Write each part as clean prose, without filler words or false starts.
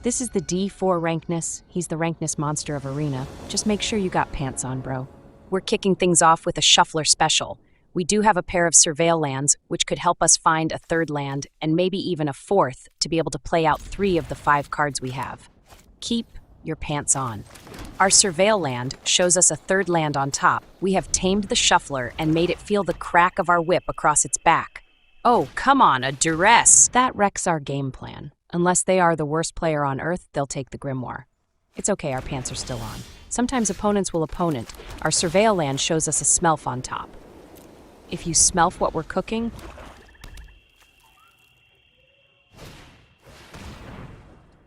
This is the D4 rankness. He's the rankness monster of Arena. Just make sure you got pants on, bro. We're kicking things off with a shuffler special. We do have a pair of surveil lands, which could help us find a third land, and maybe even a fourth, to be able to play out 3 of the 5 cards we have. Keep your pants on. Our surveil land shows us a third land on top. We have tamed the shuffler and made it feel the crack of our whip across its back. Oh, come on, a duress! That wrecks our game plan. Unless they are the worst player on Earth, they'll take the Grimoire. It's okay, our pants are still on. Sometimes opponents will opponent. Our surveil land shows us a smelf on top. If you smelf what we're cooking,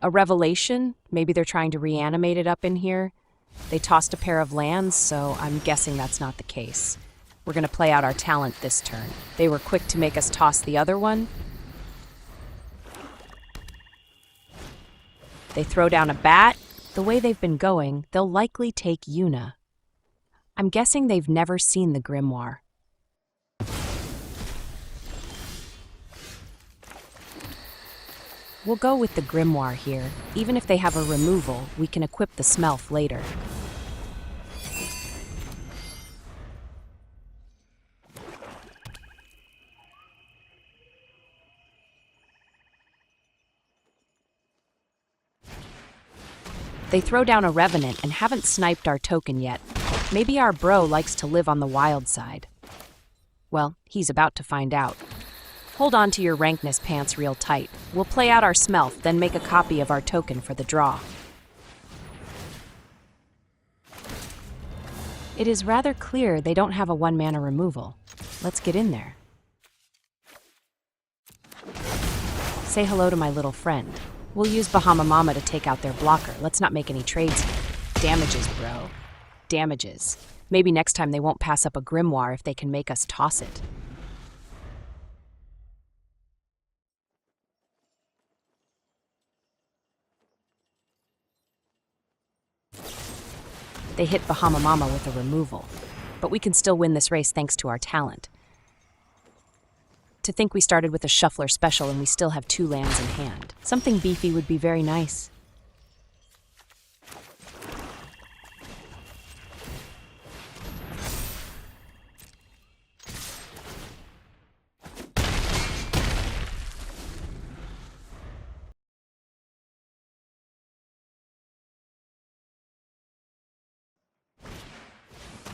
a revelation? Maybe they're trying to reanimate it up in here. They tossed a pair of lands, so I'm guessing that's not the case. We're going to play out our talent this turn. They were quick to make us toss the other one. They throw down a bat. The way they've been going, they'll likely take Yuna. I'm guessing they've never seen the Grimoire. We'll go with the Grimoire here. Even if they have a removal, we can equip the Smelf later. They throw down a Revenant and haven't sniped our token yet. Maybe our bro likes to live on the wild side. Well, he's about to find out. Hold on to your rankness pants real tight. We'll play out our Smelf, then make a copy of our token for the draw. It is rather clear they don't have a 1-mana removal. Let's get in there. Say hello to my little friend. We'll use Bahamut to take out their blocker. Let's not make any trades here. Damages, bro. Damages. Maybe next time they won't pass up a Grimoire if they can make us toss it. They hit Bahamut with a removal. But we can still win this race thanks to our talent. To think we started with a shuffler special and we still have 2 lands in hand. Something beefy would be very nice.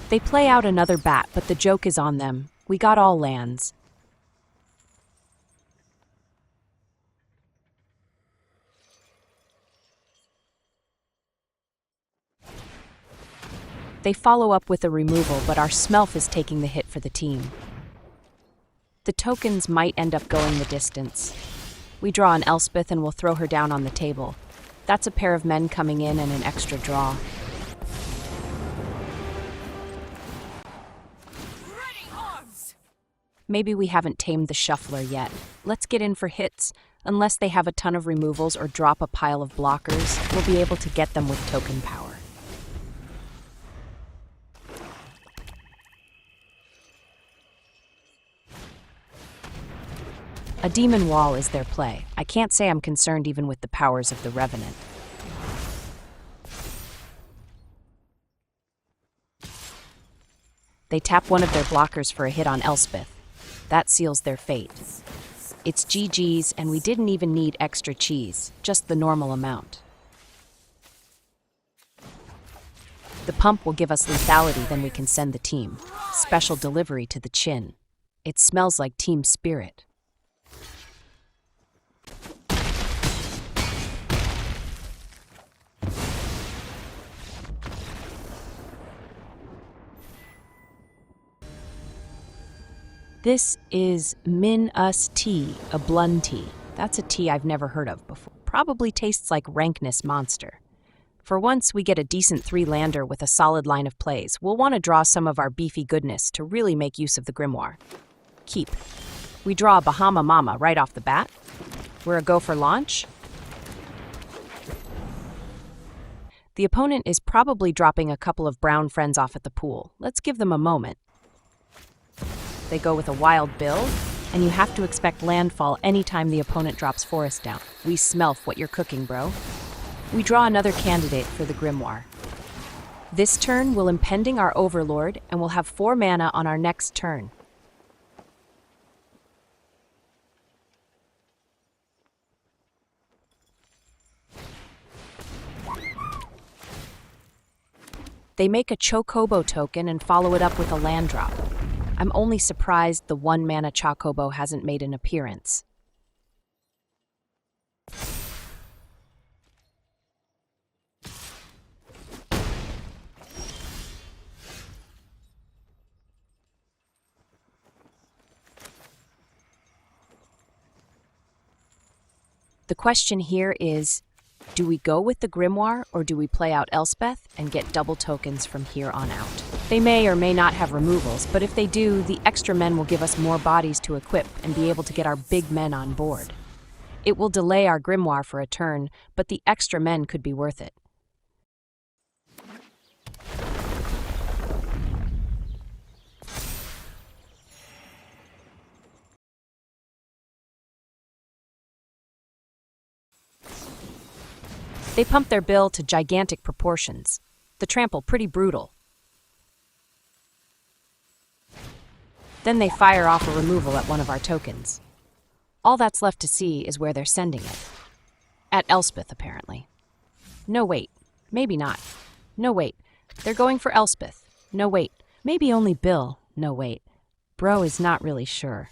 They play out another bat, but the joke is on them. We got all lands. They follow up with a removal, but our Smelf is taking the hit for the team. The tokens might end up going the distance. We draw an Elspeth and we'll throw her down on the table. That's a pair of men coming in and an extra draw. Maybe we haven't tamed the shuffler yet. Let's get in for hits. Unless they have a ton of removals or drop a pile of blockers, we'll be able to get them with token power. A demon wall is their play. I can't say I'm concerned even with the powers of the Revenant. They tap one of their blockers for a hit on Elspeth. That seals their fate. It's GG's, and we didn't even need extra cheese, just the normal amount. The pump will give us lethality, then we can send the team. Special delivery to the chin. It smells like team spirit. This is Min Us Tea, a Blun tea. That's a tea I've never heard of before. Probably tastes like Rankness Monster. For once, we get a decent 3-lander with a solid line of plays. We'll want to draw some of our beefy goodness to really make use of the Grimoire. Keep. We draw a Bahamut right off the bat. We're a go for launch. The opponent is probably dropping a couple of brown friends off at the pool. Let's give them a moment. They go with a wild build, and you have to expect landfall anytime the opponent drops forest down. We smelf what you're cooking, bro. We draw another candidate for the Grimoire. This turn, we'll impending our Overlord, and we'll have 4 mana on our next turn. They make a Chocobo token and follow it up with a land drop. I'm only surprised the 1-mana Chocobo hasn't made an appearance. The question here is, do we go with the Grimoire or do we play out Elspeth and get double tokens from here on out? They may or may not have removals, but if they do, the extra men will give us more bodies to equip and be able to get our big men on board. It will delay our Grimoire for a turn, but the extra men could be worth it. They pump their bill to gigantic proportions. The trample pretty brutal. Then they fire off a removal at one of our tokens. All that's left to see is where they're sending it. At Elspeth, apparently. No, wait. Maybe not. No, wait. They're going for Elspeth. No, wait. Maybe only Bill. No, wait. Bro is not really sure.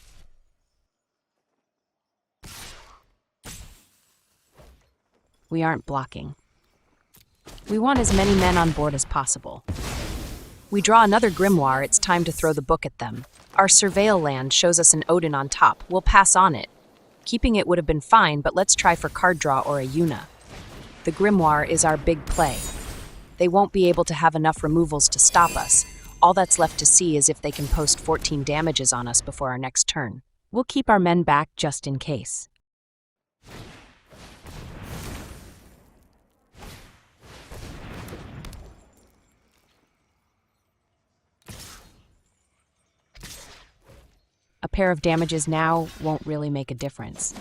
We aren't blocking. We want as many men on board as possible. We draw another Grimoire, it's time to throw the book at them. Our Surveil land shows us an Odin on top. We'll pass on it. Keeping it would have been fine, but let's try for card draw or a Yuna. The Grimoire is our big play. They won't be able to have enough removals to stop us. All that's left to see is if they can post 14 damages on us before our next turn. We'll keep our men back just in case. A pair of damages now won't really make a difference.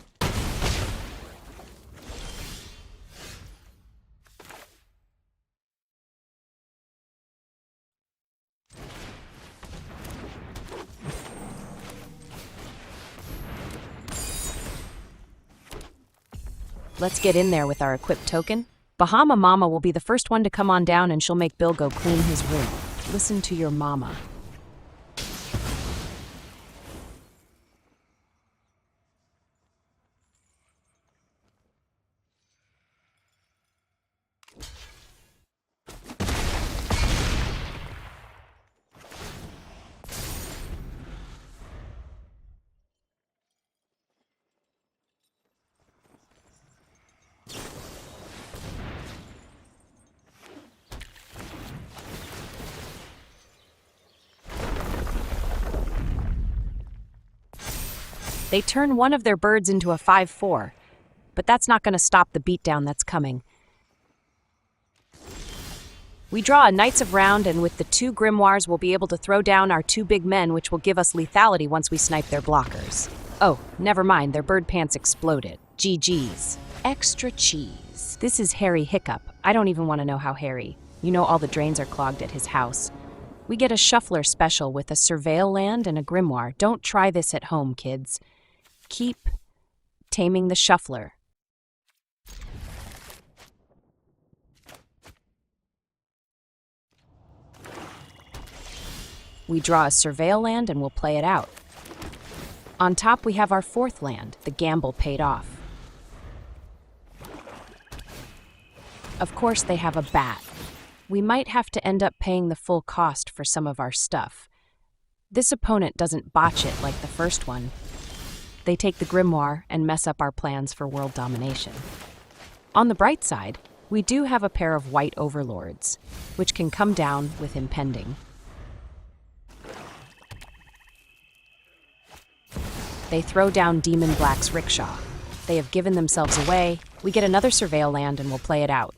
Let's get in there with our equipped token. Bahama Mama will be the first one to come on down and she'll make Bill go clean his room. Listen to your mama. They turn one of their birds into a 5/4, but that's not going to stop the beatdown that's coming. We draw a Knights of Round, and with the 2 Grimoires, we'll be able to throw down our 2 big men, which will give us lethality once we snipe their blockers. Oh, never mind, their bird pants exploded. GG's. Extra cheese. This is Harry Hiccup. I don't even want to know how Harry. You know all the drains are clogged at his house. We get a Shuffler special with a Surveil land and a Grimoire. Don't try this at home, kids. Keep taming the Shuffler. We draw a Surveil land and we'll play it out. On top we have our 4th land. The gamble paid off. Of course they have a bat. We might have to end up paying the full cost for some of our stuff. This opponent doesn't botch it like the first one. They take the Grimoire and mess up our plans for world domination. On the bright side, we do have a pair of white Overlords, which can come down with impending. They throw down Demon Black's Rickshaw. They have given themselves away. We get another Surveil land and we'll play it out.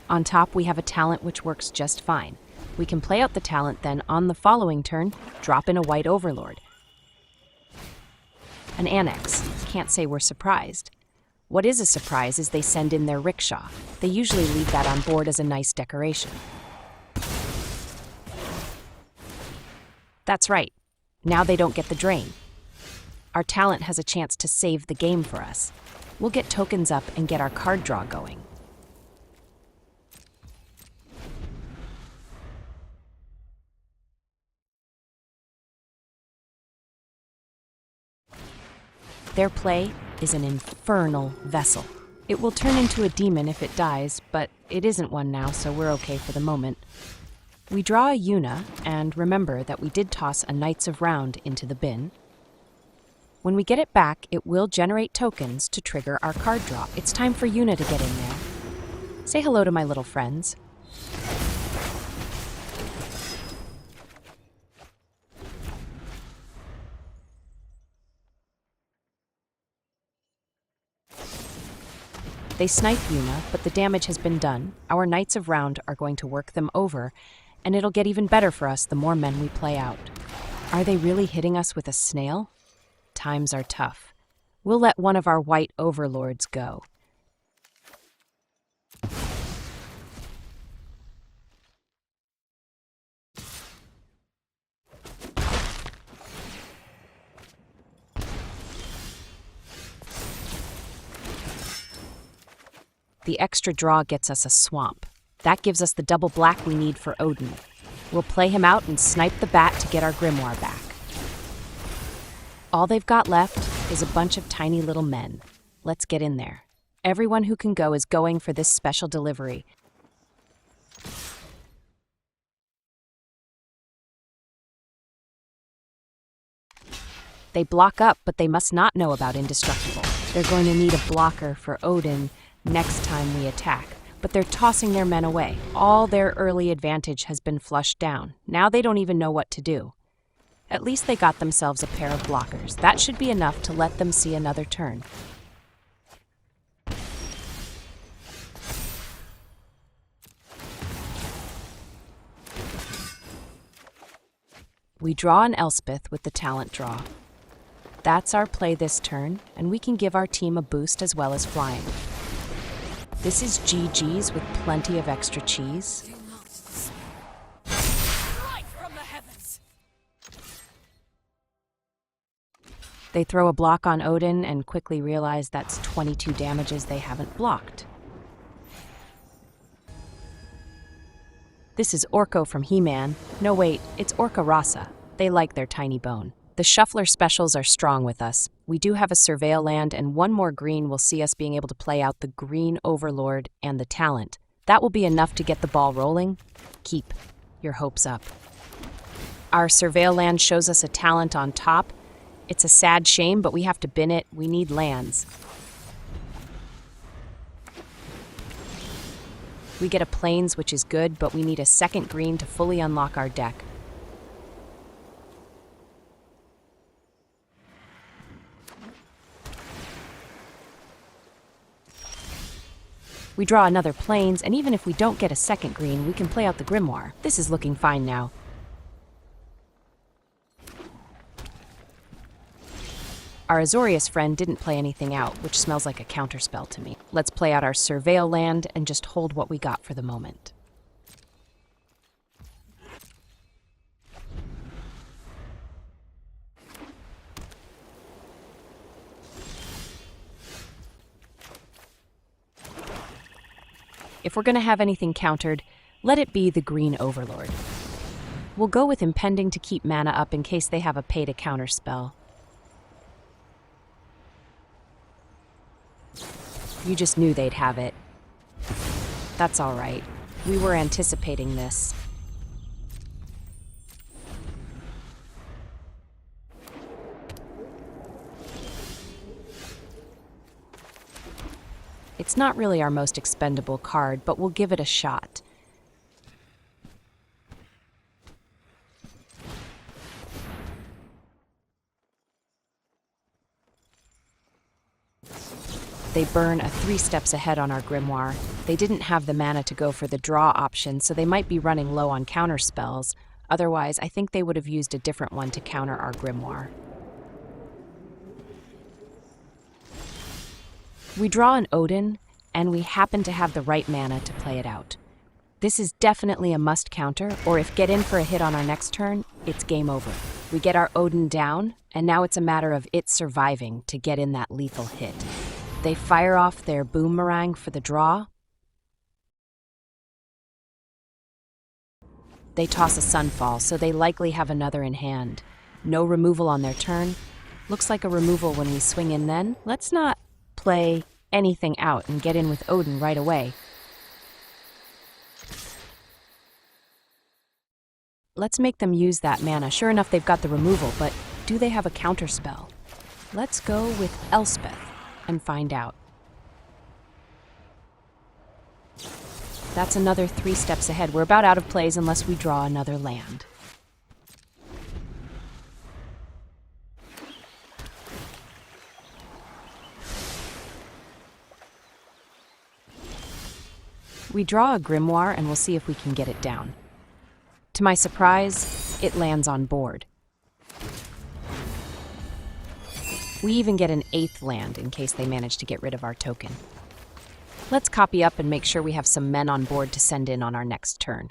On top, we have a talent which works just fine. We can play out the talent, then on the following turn, drop in a white Overlord. An annex. Can't say we're surprised. What is a surprise is they send in their rickshaw. They usually leave that on board as a nice decoration. That's right. Now they don't get the drain. Our talent has a chance to save the game for us. We'll get tokens up and get our card draw going. Their play is an infernal vessel. It will turn into a demon if it dies, but it isn't one now, so we're okay for the moment. We draw a Yuna, and remember that we did toss a Knights of Round into the bin. When we get it back, it will generate tokens to trigger our card draw. It's time for Yuna to get in there. Say hello to my little friends. They snipe Yuna, but the damage has been done. Our Knights of Round are going to work them over, and it'll get even better for us the more men we play out. Are they really hitting us with a snail? Times are tough. We'll let one of our white overlords go. The extra draw gets us a swamp. That gives us the double black we need for Odin. We'll play him out and snipe the bat to get our Grimoire back. All they've got left is a bunch of tiny little men. Let's get in there. Everyone who can go is going for this special delivery. They block up, but they must not know about Indestructible. They're going to need a blocker for Odin next time we attack, but they're tossing their men away. All their early advantage has been flushed down. Now they don't even know what to do. At least they got themselves a pair of blockers. That should be enough to let them see another turn. We draw an Elspeth with the talent draw. That's our play this turn, and we can give our team a boost as well as flying. This is GG's with plenty of extra cheese. They throw a block on Odin and quickly realize that's 22 damages they haven't blocked. This is Orko from He-Man. No wait, it's Orca Rasa. They like their tiny bone. The Shuffler specials are strong with us. We do have a Surveil land, and one more green will see us being able to play out the green Overlord and the talent. That will be enough to get the ball rolling. Keep your hopes up. Our Surveil land shows us a talent on top. It's a sad shame, but we have to bin it. We need lands. We get a Plains, which is good, but we need a second green to fully unlock our deck. We draw another Plains, and even if we don't get a second green, we can play out the Grimoire. This is looking fine now. Our Azorius friend didn't play anything out, which smells like a counterspell to me. Let's play out our Surveil land and just hold what we got for the moment. If we're going to have anything countered, let it be the green Overlord. We'll go with Impending to keep mana up in case they have a pay-to-counter spell. You just knew they'd have it. That's all right. We were anticipating this. It's not really our most expendable card, but we'll give it a shot. They burn a 3 steps ahead on our Grimoire. They didn't have the mana to go for the draw option, so they might be running low on counter spells. Otherwise, I think they would have used a different one to counter our Grimoire. We draw an Odin, and we happen to have the right mana to play it out. This is definitely a must counter, or if get in for a hit on our next turn, it's game over. We get our Odin down, and now it's a matter of it surviving to get in that lethal hit. They fire off their boomerang for the draw. They toss a Sunfall, so they likely have another in hand. No removal on their turn. Looks like a removal when we swing in then. Let's not play anything out and get in with Odin right away. Let's make them use that mana. Sure enough, they've got the removal, but do they have a counterspell? Let's go with Elspeth and find out. That's another 3 steps ahead. We're about out of plays unless we draw another land. We draw a Grimoire and we'll see if we can get it down. To my surprise, it lands on board. We even get an 8th land in case they manage to get rid of our token. Let's copy up and make sure we have some men on board to send in on our next turn.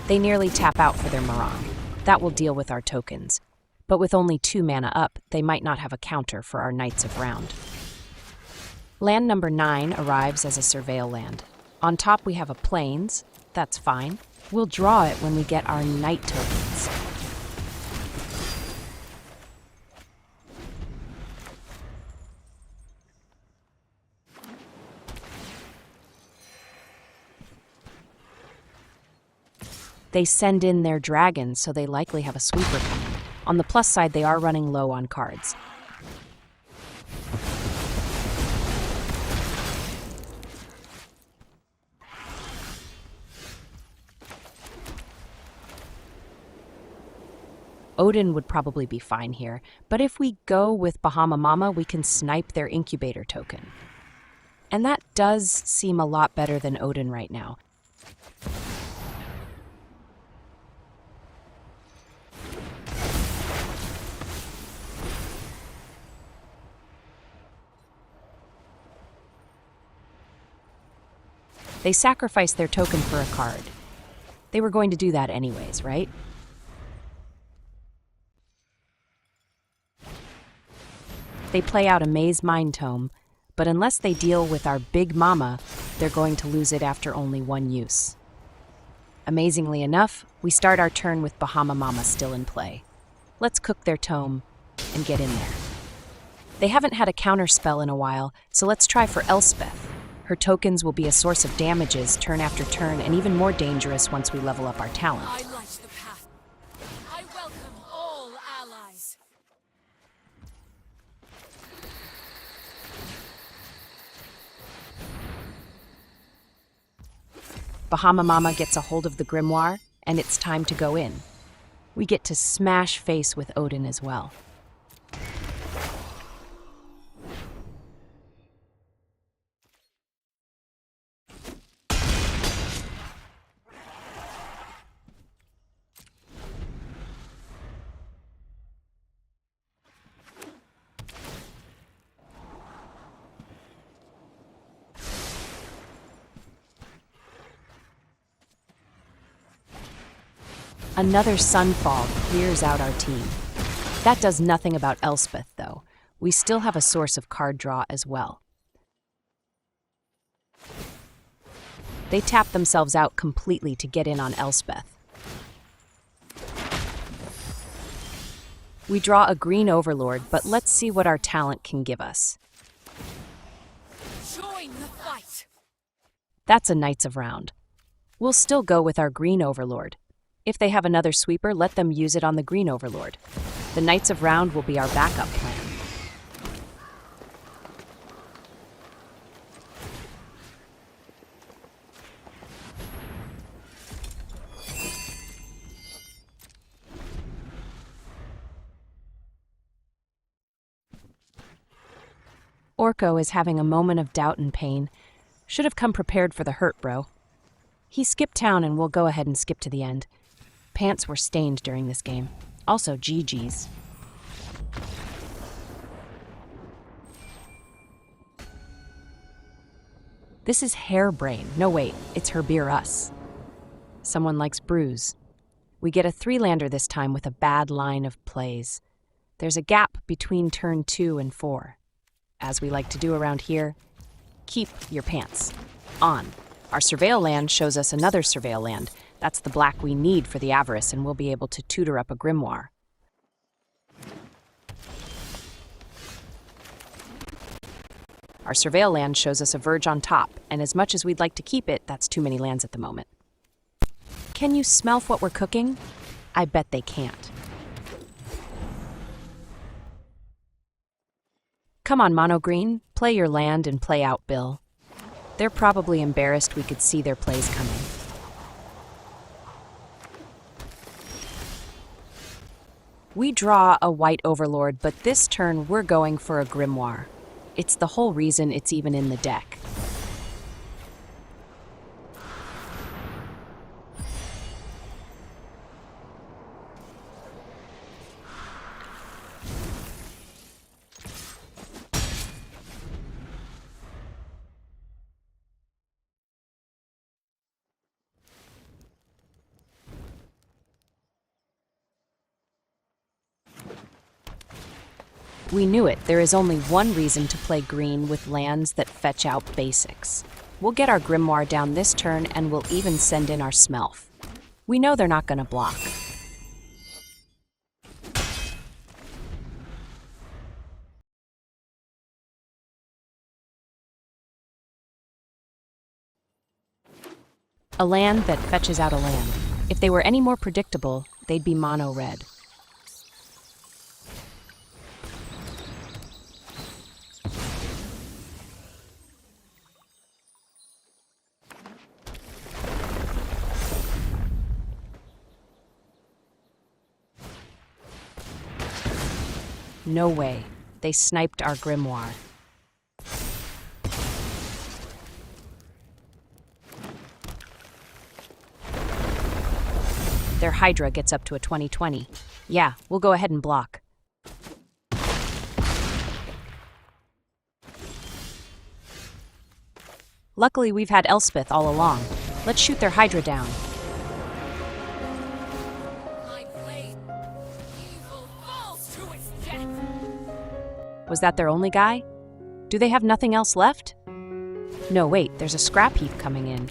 They nearly tap out for their Marang. That will deal with our tokens. But with only 2 mana up, they might not have a counter for our Knights of Round. Land number 9 arrives as a Surveil land. On top we have a Plains. That's fine. We'll draw it when we get our Knight tokens. They send in their dragons, so they likely have a sweeper coming. On the plus side, they are running low on cards. Odin would probably be fine here, but if we go with Bahamut, we can snipe their incubator token. And that does seem a lot better than Odin right now. They sacrifice their token for a card. They were going to do that anyways, right? They play out a Maze Mind Tome, but unless they deal with our Big Mama, they're going to lose it after only 1 use. Amazingly enough, we start our turn with Bahamut still in play. Let's cook their tome and get in there. They haven't had a counterspell in a while, so let's try for Elspeth. Her tokens will be a source of damages turn after turn, and even more dangerous once we level up our talent. I light the path. I welcome all allies. Bahamut gets a hold of the Grimoire, and it's time to go in. We get to smash face with Odin as well. Another Sunfall clears out our team. That does nothing about Elspeth, though. We still have a source of card draw as well. They tap themselves out completely to get in on Elspeth. We draw a green Overlord, but let's see what our talent can give us. Join the fight. That's a Knights of Round. We'll still go with our green Overlord. If they have another sweeper, let them use it on the green Overlord. The Knights of Round will be our backup plan. Orko is having a moment of doubt and pain. Should have come prepared for the hurt, bro. He skipped town and we'll go ahead and skip to the end. Pants were stained during this game. Also, GG's. This is Hairbrain. No, wait, it's Her Beer Us. Someone likes brews. We get a 3-lander this time with a bad line of plays. There's a gap between turn 2 and 4. As we like to do around here, keep your pants on. Our Surveil land shows us another Surveil land. That's the black we need for the Avarice, and we'll be able to tutor up a Grimoire. Our Surveil land shows us a Verge on top, and as much as we'd like to keep it, that's too many lands at the moment. Can you smell what we're cooking? I bet they can't. Come on, Mono Green, play your land and play out Bill. They're probably embarrassed we could see their plays coming. We draw a white Overlord, but this turn we're going for a Grimoire. It's the whole reason it's even in the deck. We knew it. There is only one reason to play green with lands that fetch out basics. We'll get our Grimoire down this turn, and we'll even send in our Smelf. We know they're not going to block. A land that fetches out a land. If they were any more predictable, they'd be mono red. No way. They sniped our Grimoire. Their Hydra gets up to a 20/20. Yeah, we'll go ahead and block. Luckily, we've had Elspeth all along. Let's shoot their Hydra down. Was that their only guy? Do they have nothing else left? No, wait, there's a scrap heap coming in.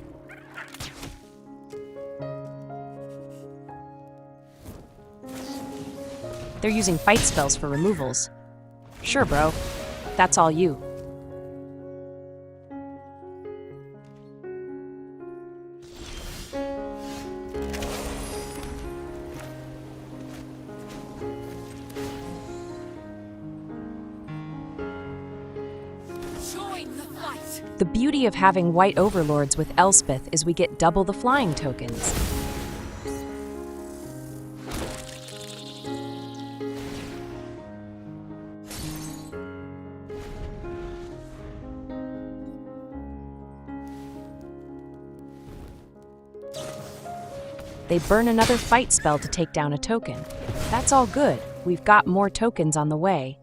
They're using fight spells for removals. Sure, bro. That's all you. The beauty of having white overlords with Elspeth is we get double the flying tokens. They burn another fight spell to take down a token. That's all good. We've got more tokens on the way.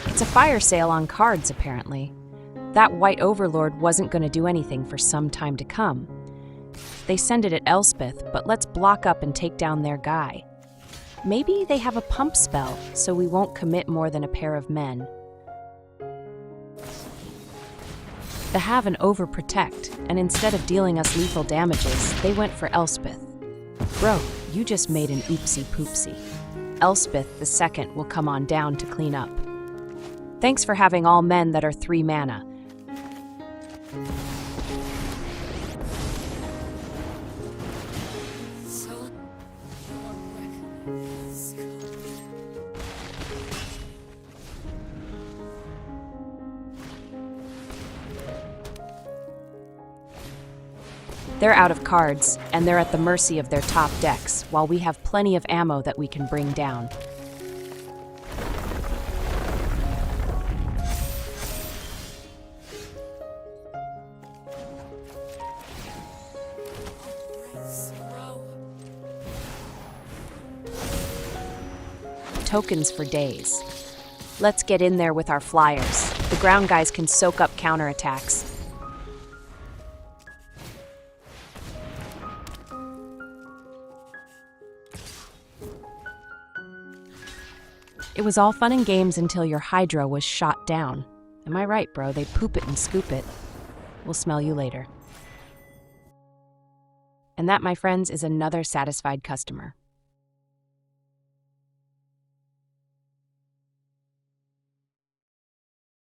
It's a fire sale on cards, apparently. That white overlord wasn't going to do anything for some time to come. They send it at Elspeth, but let's block up and take down their guy. Maybe they have a pump spell, so we won't commit more than a pair of men. They have an overprotect, and instead of dealing us lethal damages, they went for Elspeth. Bro, you just made an oopsie poopsie. Elspeth the second will come on down to clean up. Thanks for having all men that are 3 mana. They're out of cards, and they're at the mercy of their top decks, while we have plenty of ammo that we can bring down. tokens for days. Let's get in there with our flyers. The ground guys can soak up counterattacks. It was all fun and games until your Hydra was shot down. Am I right, bro? They poop it and scoop it. We'll smell you later. And that, my friends, is another satisfied customer.